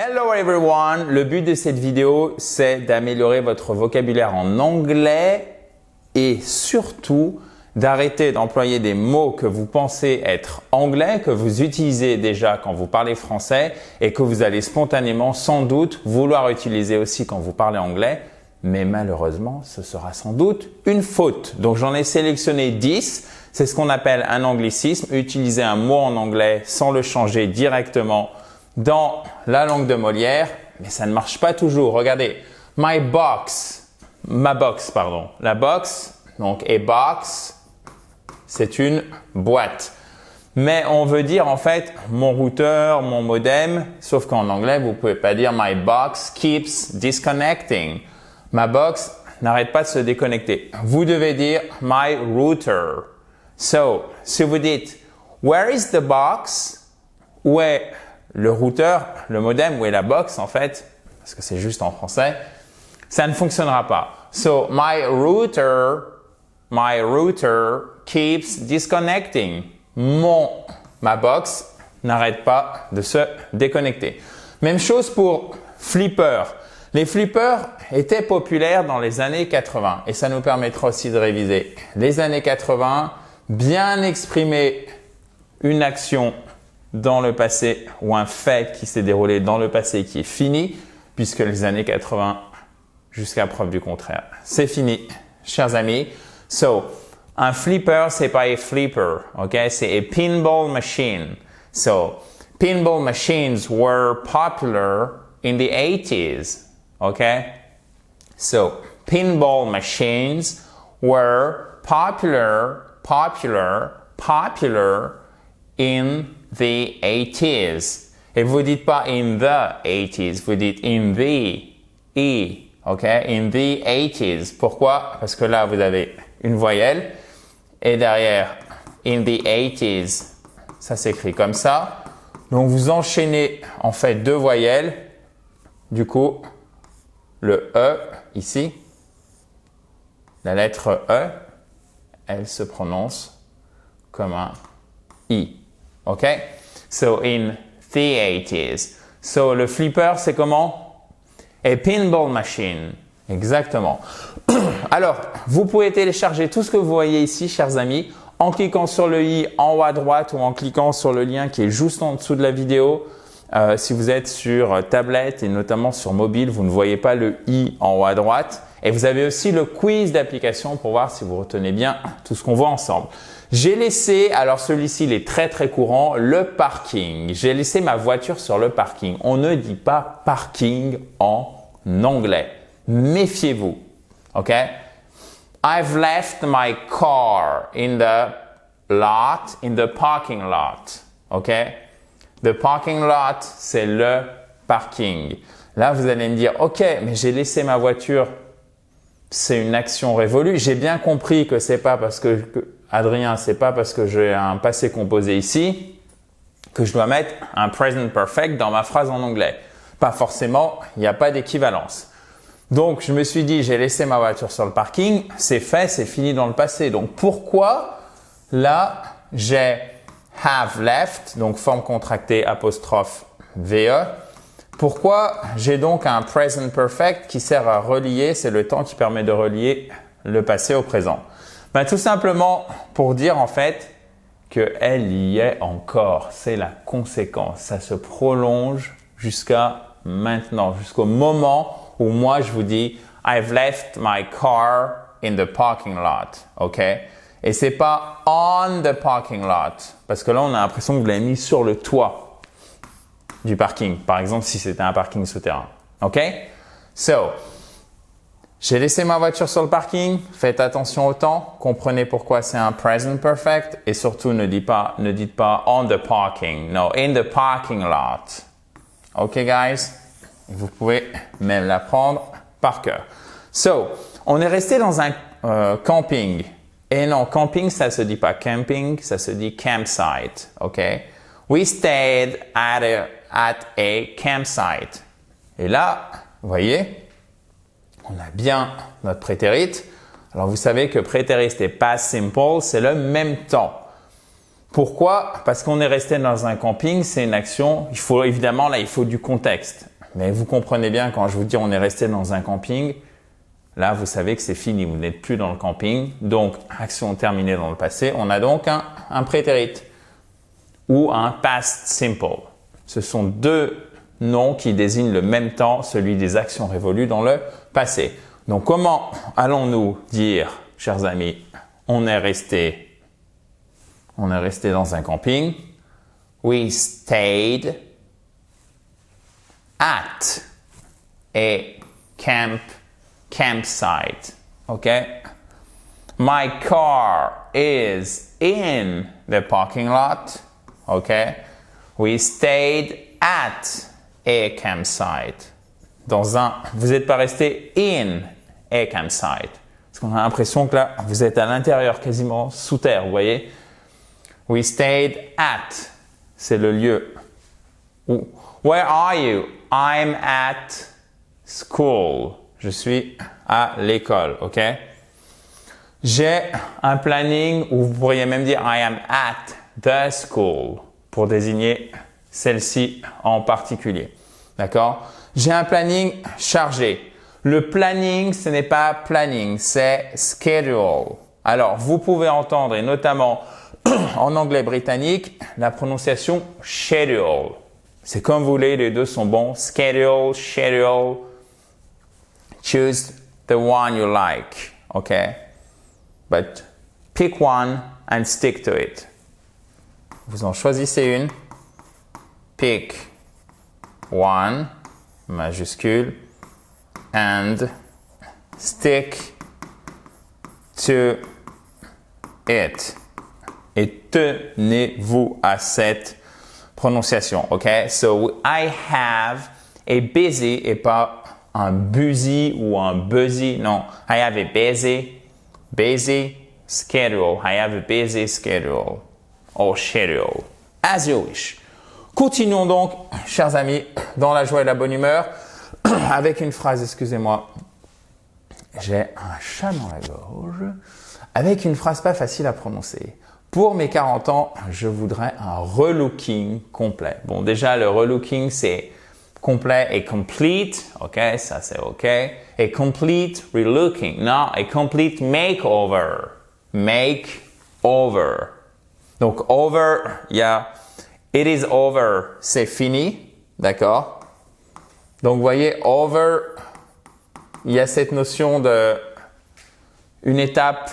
Hello everyone! Le but de cette vidéo, c'est d'améliorer votre vocabulaire en anglais et surtout d'arrêter d'employer des mots que vous pensez être anglais, que vous utilisez déjà quand vous parlez français et que vous allez spontanément, sans doute, vouloir utiliser aussi quand vous parlez anglais. Mais malheureusement, ce sera sans doute une faute. Donc, j'en ai sélectionné 10. C'est ce qu'on appelle un anglicisme. Utiliser un mot en anglais sans le changer directement dans la langue de Molière, mais ça ne marche pas toujours. Regardez, ma box, pardon. La box, donc a box, c'est une boîte. Mais on veut dire en fait mon routeur, mon modem, sauf qu'en anglais, vous pouvez pas dire my box keeps disconnecting. Ma box n'arrête pas de se déconnecter. Vous devez dire my router. So, si vous dites where is the box? Où est le routeur, le modem, où est la box en fait, parce que c'est juste en français, ça ne fonctionnera pas. So, my router keeps disconnecting. Ma box n'arrête pas de se déconnecter. Même chose pour flipper. Les flippers étaient populaires dans les années 80 et ça nous permettra aussi de réviser. Les années 80, bien exprimer une action dans le passé ou un fait qui s'est déroulé dans le passé qui est fini, puisque les années 80, jusqu'à preuve du contraire, c'est fini, chers amis. So, un flipper, c'est pas un flipper, ok? C'est a pinball machine. So, pinball machines were popular in the 80s, okay? So, pinball machines were popular in the 80s. Et vous dites pas in the 80s, vous dites in the ok? In the 80s. Pourquoi? Parce que là, vous avez une voyelle et derrière in the 80s, ça s'écrit comme ça. Donc, vous enchaînez en fait deux voyelles. Du coup, le E ici, la lettre E, elle se prononce comme un I. OK? So, in the 80s. So, le flipper, c'est comment? A pinball machine. Exactement. Alors, vous pouvez télécharger tout ce que vous voyez ici, chers amis, en cliquant sur le i en haut à droite ou en cliquant sur le lien qui est juste en dessous de la vidéo. Si vous êtes sur tablette et notamment sur mobile, vous ne voyez pas le i en haut à droite. Et vous avez aussi le quiz d'application pour voir si vous retenez bien tout ce qu'on voit ensemble. J'ai laissé, alors celui-ci il est très très courant, le parking. J'ai laissé ma voiture sur le parking. On ne dit pas parking en anglais. Méfiez-vous. OK? I've left my car in the parking lot. OK? The parking lot, c'est le parking. Là, vous allez me dire, OK, mais j'ai laissé ma voiture. C'est une action révolue. J'ai bien compris que c'est pas parce que Adrien, c'est pas parce que j'ai un passé composé ici que je dois mettre un present perfect dans ma phrase en anglais. Pas forcément, il n'y a pas d'équivalence. Donc, je me suis dit, j'ai laissé ma voiture sur le parking, c'est fait, c'est fini dans le passé. Donc, pourquoi là, j'ai have left, donc forme contractée apostrophe VE. Pourquoi j'ai donc un present perfect qui sert à relier, c'est le temps qui permet de relier le passé au présent. Ben, tout simplement pour dire en fait qu'elle y est encore. C'est la conséquence. Ça se prolonge jusqu'à maintenant, jusqu'au moment où moi je vous dis I've left my car in the parking lot. OK? Et c'est pas on the parking lot. Parce que là, on a l'impression que vous l'avez mis sur le toit du parking. Par exemple, si c'était un parking souterrain. OK? So, j'ai laissé ma voiture sur le parking. Faites attention au temps. Comprenez pourquoi c'est un present perfect. Et surtout, ne dites pas on the parking. No, in the parking lot. OK, guys? Vous pouvez même l'apprendre par cœur. So, on est resté dans un camping. Et non, camping, ça se dit pas camping, ça se dit campsite. OK? We stayed at a campsite. Et là, vous voyez, on a bien notre prétérit. Alors, vous savez que prétérit et past simple, c'est le même temps. Pourquoi? Parce qu'on est resté dans un camping, c'est une action, il faut évidemment là, il faut du contexte. Mais vous comprenez bien quand je vous dis on est resté dans un camping, là vous savez que c'est fini, vous n'êtes plus dans le camping. Donc, action terminée dans le passé, on a donc un prétérit ou un past simple. Ce sont deux noms qui désignent le même temps, celui des actions révolues dans le passé. Donc, comment allons-nous dire, chers amis, on est resté dans un camping. We stayed at a campsite. Okay? My car is in the parking lot. Okay? We stayed at a campsite. Vous n'êtes pas resté in a campsite. Parce qu'on a l'impression que là, vous êtes à l'intérieur, quasiment sous terre, vous voyez? We stayed at, c'est le lieu. Where are you? I'm at school. Je suis à l'école, ok? J'ai un planning, ou vous pourriez même dire I am at the school pour désigner celle-ci en particulier. D'accord? J'ai un planning chargé. Le planning, ce n'est pas planning, c'est schedule. Alors, vous pouvez entendre, et notamment en anglais britannique, la prononciation schedule. C'est comme vous voulez, les deux sont bons. Schedule, schedule. Choose the one you like, okay? But pick one and stick to it. Vous en choisissez une. Pick one, majuscule, and stick to it. Et tenez-vous à cette prononciation, ok? So, I have a busy et pas un busy ou un busy. Non, I have a busy schedule. I have a busy schedule. Or schedule. As you wish. Continuons donc, chers amis, dans la joie et la bonne humeur, avec une phrase, excusez-moi. J'ai un chat dans la gorge. Avec une phrase pas facile à prononcer. Pour mes 40 ans, je voudrais un relooking complet. Bon, déjà, le relooking, c'est complet et complete. OK, ça c'est OK. Et complete relooking. Non, et complete makeover. Makeover. Donc, over, il y a it is over, c'est fini. D'accord? Donc, vous voyez, over, il y a cette notion de une étape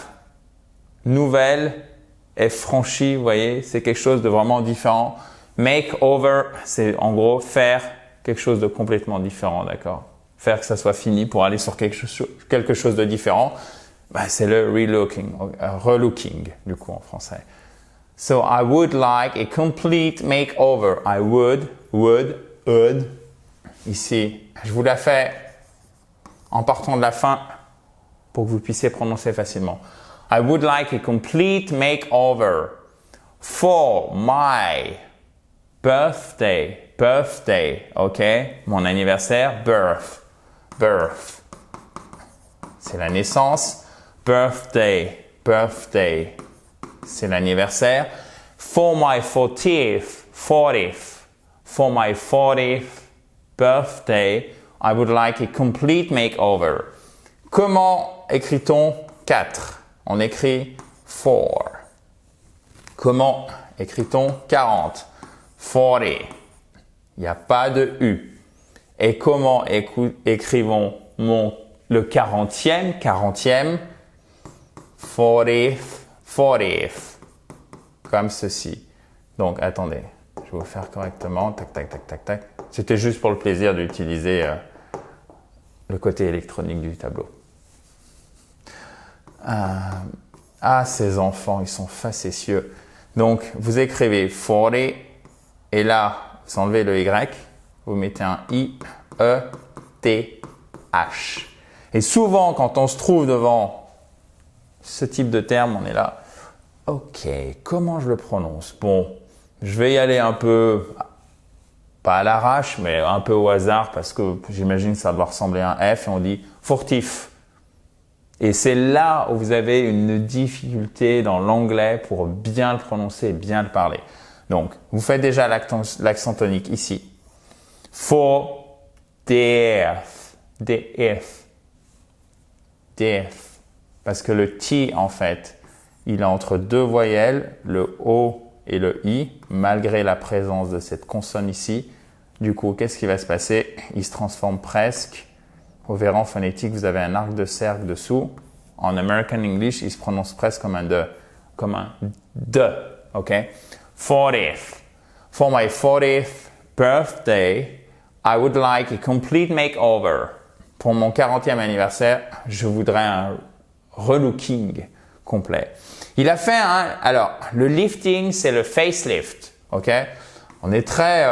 nouvelle est franchie, vous voyez, c'est quelque chose de vraiment différent. Make over, c'est en gros faire quelque chose de complètement différent, d'accord? Faire que ça soit fini pour aller sur quelque chose de différent, c'est le relooking, du coup en français. So, I would like a complete makeover. I would. Ici, je vous la fais en partant de la fin pour que vous puissiez prononcer facilement. I would like a complete makeover for my birthday, ok? Mon anniversaire, birth. C'est la naissance. Birthday, c'est l'anniversaire. For my 40th birthday, I would like a complete makeover. Comment écrit-on 4? On écrit 4. Comment écrit-on 40? 40. Il n'y a pas de U. Et comment écrivons le 40e? 40th. Comme ceci. Donc, attendez. Je vais vous faire correctement. Tac. C'était juste pour le plaisir d'utiliser le côté électronique du tableau. Ces enfants, ils sont facétieux. Donc, vous écrivez 40 et là, vous enlevez le Y, vous mettez un I, E, T, H. Et souvent, quand on se trouve devant ce type de terme, on est là. Ok, comment je le prononce? Bon, je vais y aller un peu, pas à l'arrache, mais un peu au hasard parce que j'imagine que ça doit ressembler à un F et on dit fortif. Et c'est là où vous avez une difficulté dans l'anglais pour bien le prononcer et bien le parler. Donc, vous faites déjà l'accent tonique ici. 40th, death. Parce que le T, en fait, il est entre deux voyelles, le O et le I, malgré la présence de cette consonne ici. Du coup, qu'est-ce qui va se passer? Il se transforme presque. Au verrez en phonétique, vous avez un arc de cercle dessous. En American English, il se prononce presque comme un de, ok? 40th. For my 40th birthday, I would like a complete makeover. Pour mon 40e anniversaire, je voudrais un relooking complet. Il a fait alors, le lifting, c'est le facelift, ok? On est très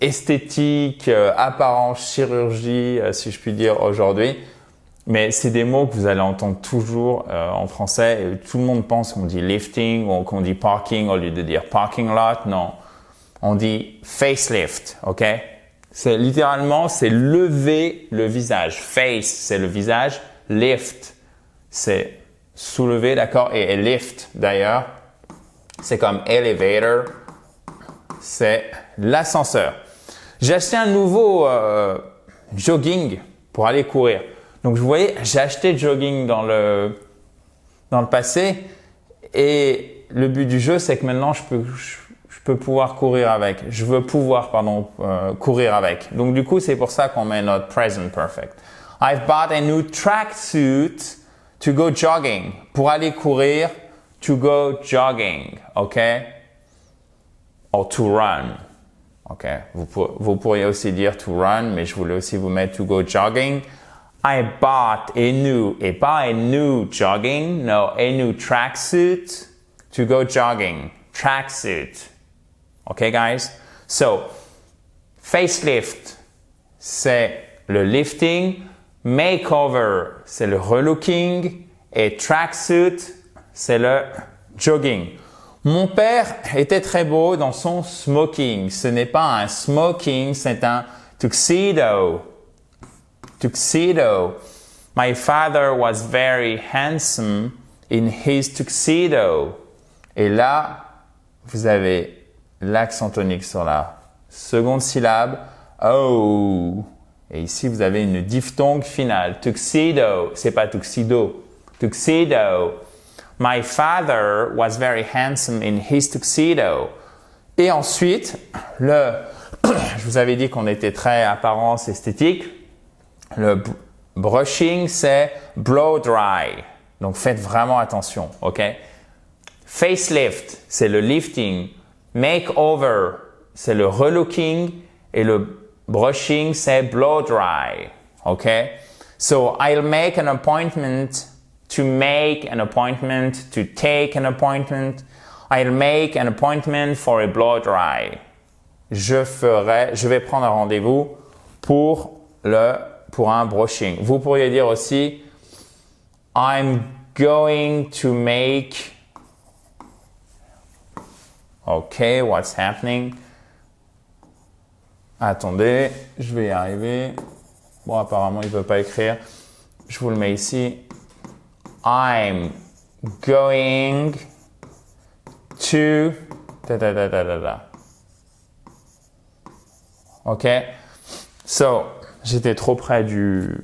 esthétique, apparence, chirurgie, si je puis dire aujourd'hui. Mais c'est des mots que vous allez entendre toujours en français. Et tout le monde pense qu'on dit lifting ou qu'on dit parking au lieu de dire parking lot. Non, on dit facelift, ok? C'est littéralement, c'est lever le visage. Face, c'est le visage. Lift, c'est soulever, d'accord? Et lift, d'ailleurs, c'est comme elevator. C'est l'ascenseur. J'ai acheté un nouveau jogging pour aller courir. Donc, vous voyez, j'ai acheté jogging dans le passé et le but du jeu, c'est que maintenant, je peux pouvoir courir avec. Je veux pouvoir, courir avec. Donc, du coup, c'est pour ça qu'on met notre present perfect. I've bought a new tracksuit to go jogging. Pour aller courir, to go jogging, ok? Or to run, ok? Vous pourriez aussi dire to run, mais je voulais aussi vous mettre to go jogging. I bought a new, et pas a new jogging, no, a new tracksuit to go jogging. Tracksuit. Okay, guys? So, facelift, c'est le lifting. Makeover, c'est le relooking. Et tracksuit, c'est le jogging. Mon père était très beau dans son smoking. Ce n'est pas un smoking, c'est un tuxedo. Tuxedo. My father was very handsome in his tuxedo. Et là, vous avez l'accent tonique sur la seconde syllabe. Oh. Et ici, vous avez une diphtongue finale. Tuxedo. C'est pas tuxedo. Tuxedo. My father was very handsome in his tuxedo. Et ensuite, je vous avais dit qu'on était très apparence esthétique. Le brushing, c'est blow dry. Donc, faites vraiment attention, ok? Facelift, c'est le lifting. Makeover, c'est le relooking. Et le brushing, c'est blow dry, ok? So, I'll make an appointment to make an appointment, to take an appointment. I'll make an appointment for a blow dry. Je vais prendre un rendez-vous pour un brushing. Vous pourriez dire aussi, I'm going to make, okay, what's happening? Attendez, je vais y arriver. Bon, apparemment, il ne veut pas écrire. Je vous le mets ici. I'm going to, ok? So, j'étais trop près du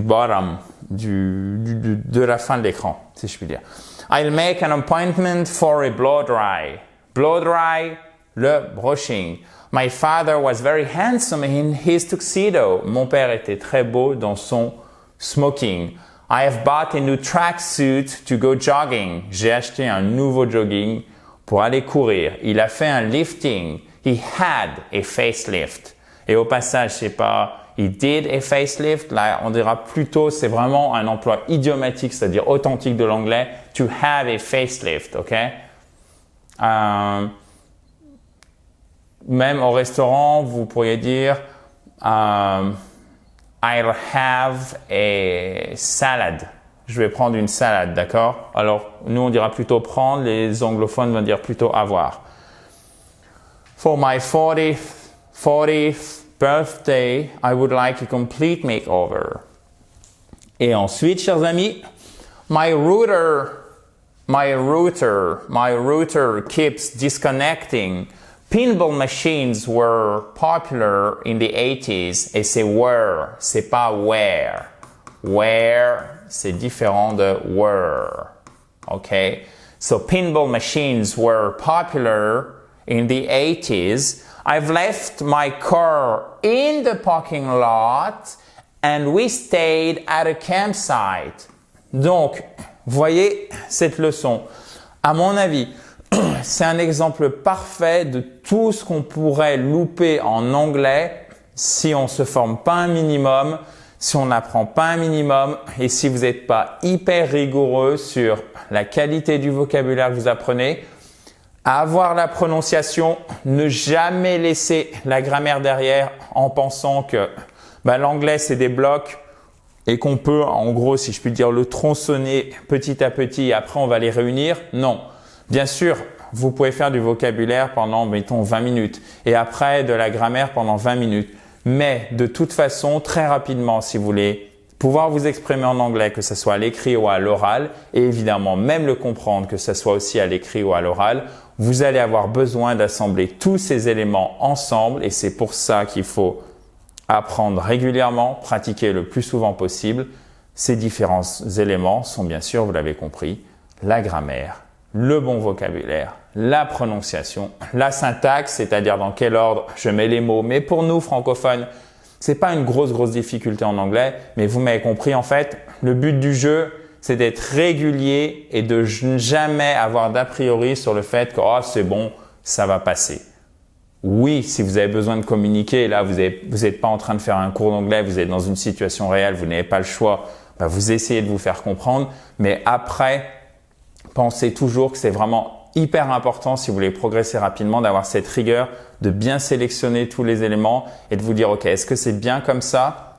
bottom, de la fin de l'écran, si je puis dire. I'll make an appointment for a blow dry. Blow dry, le brushing. My father was very handsome in his tuxedo. Mon père était très beau dans son smoking. I have bought a new tracksuit to go jogging. J'ai acheté un nouveau jogging pour aller courir. Il a fait un lifting. He had a facelift. Et au passage, c'est pas he did a facelift. Là, on dira plutôt, c'est vraiment un emploi idiomatique, c'est-à-dire authentique de l'anglais. To have a facelift, ok? Même au restaurant, vous pourriez dire I'll have a salad. Je vais prendre une salade, d'accord? Alors, nous, on dira plutôt prendre. Les anglophones vont dire plutôt avoir. For my 40th birthday, I would like a complete makeover. Et ensuite, chers amis, my router keeps disconnecting. Pinball machines were popular in the 80s. Et c'est were, c'est pas where. Where, c'est différent de were. Okay? So pinball machines were popular in the 80s. I've left my car in the parking lot and we stayed at a campsite. Donc, voyez cette leçon. À mon avis, c'est un exemple parfait de tout ce qu'on pourrait louper en anglais si on ne se forme pas un minimum, si on n'apprend pas un minimum et si vous n'êtes pas hyper rigoureux sur la qualité du vocabulaire que vous apprenez. Avoir la prononciation, ne jamais laisser la grammaire derrière en pensant que l'anglais c'est des blocs et qu'on peut, en gros, si je puis dire, le tronçonner petit à petit et après on va les réunir. Non. Bien sûr, vous pouvez faire du vocabulaire pendant, mettons, 20 minutes et après de la grammaire pendant 20 minutes. Mais de toute façon, très rapidement, si vous voulez pouvoir vous exprimer en anglais, que ce soit à l'écrit ou à l'oral, et évidemment même le comprendre, que ce soit aussi à l'écrit ou à l'oral, vous allez avoir besoin d'assembler tous ces éléments ensemble et c'est pour ça qu'il faut apprendre régulièrement, pratiquer le plus souvent possible. Ces différents éléments sont bien sûr, vous l'avez compris, la grammaire, le bon vocabulaire, la prononciation, la syntaxe, c'est-à-dire dans quel ordre je mets les mots. Mais pour nous, francophones, c'est pas une grosse difficulté en anglais, mais vous m'avez compris en fait, le but du jeu, c'est d'être régulier et de jamais avoir d'a priori sur le fait que oh, c'est bon, ça va passer. Oui, si vous avez besoin de communiquer, là vous n'êtes pas en train de faire un cours d'anglais, vous êtes dans une situation réelle, vous n'avez pas le choix, vous essayez de vous faire comprendre, mais après, pensez toujours que c'est vraiment hyper important si vous voulez progresser rapidement d'avoir cette rigueur, de bien sélectionner tous les éléments et de vous dire ok, est-ce que c'est bien comme ça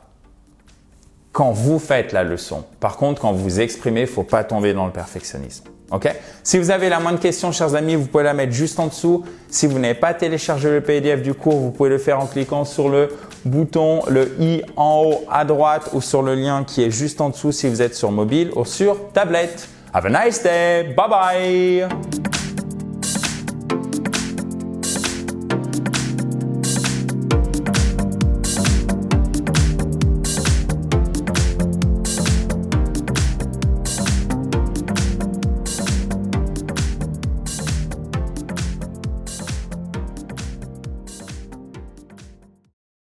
quand vous faites la leçon. Par contre, quand vous exprimez, il ne faut pas tomber dans le perfectionnisme. Ok? Si vous avez la moindre question, chers amis, vous pouvez la mettre juste en dessous. Si vous n'avez pas téléchargé le PDF du cours, vous pouvez le faire en cliquant sur le bouton, le i en haut à droite ou sur le lien qui est juste en dessous si vous êtes sur mobile ou sur tablette. Have a nice day. Bye bye.